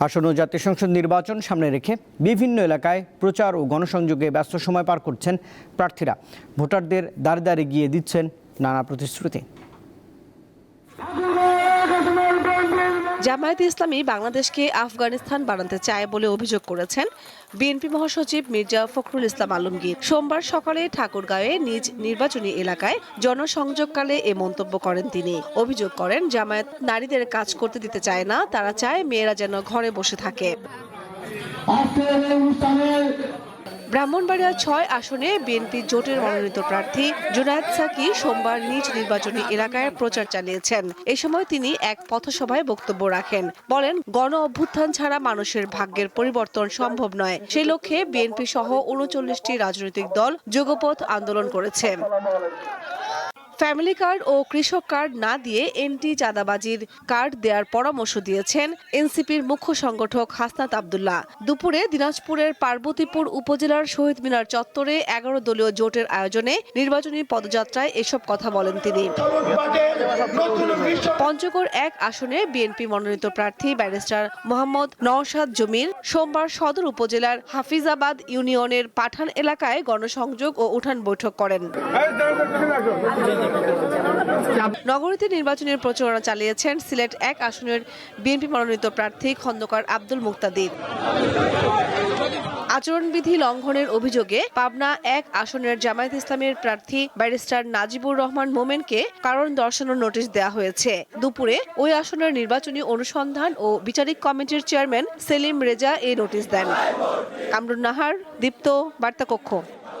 আসন্ন জাতীয় সংসদ নির্বাচন সামনে রেখে বিভিন্ন এলাকায় প্রচার ও গণসংযোগে ব্যস্ত সময় পার করছেন প্রার্থীরা। ভোটারদের দ্বারে দ্বারে গিয়ে দিচ্ছেন নানা প্রতিশ্রুতি। জামায়াতে ইসলামী বাংলাদেশকে আফগানিস্তান বানাতে চায় বলে অভিযোগ করেছেন বিএনপি মহাসচিব মির্জা ফখরুল ইসলাম আলমগীর। সোমবার সকালে ঠাকুরগাঁওয়ে নিজ নির্বাচনী এলাকায় জনসংযোগকালে এ মন্তব্য করেন তিনি। অভিযোগ করেন জামায়াত নারীদের কাজ করতে দিতে চায় না, তারা চায় মেয়েরা যেন ঘরে বসে থাকে। ব্রাহ্মণবাড়িয়া ৬ আসনে বিএনপি জোটের মনোনীত প্রার্থী জুনায়েদ সাকি সোমবার নিজ নির্বাচনী এলাকায় প্রচার চালিয়েছেন। এ সময় তিনি এক পথসভায় বক্তব্য রাখেন। বলেন, গণ অভ্যুত্থান ছাড়া মানুষের ভাগ্যের পরিবর্তন সম্ভব নয়। সেই লক্ষ্যে বিএনপি সহ ৩৯টি রাজনৈতিক দল যুগপৎ আন্দোলন করেছে। ফ্যামিলি কার্ড ও কৃষক কার্ড না দিয়ে এনটি চাঁদাবাজির কার্ড দেওয়ার পরামর্শ দিয়েছেন এনসিপির মুখ্য সংগঠক হাসনাত আব্দুল্লাহ। দুপুরে দিনাজপুরের পার্বতীপুর উপজেলার শহীদ মিনার চত্বরে ১১ দলীয় জোটের আয়োজনে নির্বাচনী পদযাত্রায় এসব কথা বলেন তিনি। পঞ্চগড় ১ আসনে বিএনপি মনোনীত প্রার্থী ব্যারিস্টার মোহাম্মদ নওশাদ জমির সোমবার সদর উপজেলার হাফিজাবাদ ইউনিয়নের পাঠান এলাকায় গণসংযোগ ও উঠান বৈঠক করেন। নগরীতে নির্বাচনের প্রচারণা চালিয়েছেন সিলেট ১ আসনের বিএনপি মনোনীত প্রার্থী খন্দকার আব্দুল মুক্তাদির। আচরণবিধি লঙ্ঘনের অভিযোগে পাবনা ১ আসনের জামায়াত ইসলামের প্রার্থী ব্যারিস্টার নাজিবুর রহমান মোমেনকে কারণ দর্শানোর নোটিশ দেওয়া হয়েছে। দুপুরে ওই আসনের নির্বাচনী অনুসন্ধান ও বিচারিক কমিটির চেয়ারম্যান সেলিম রেজা এই নোটিশ দেন। কামরুন নাহার, দীপ্ত, বার্তা কক্ষ।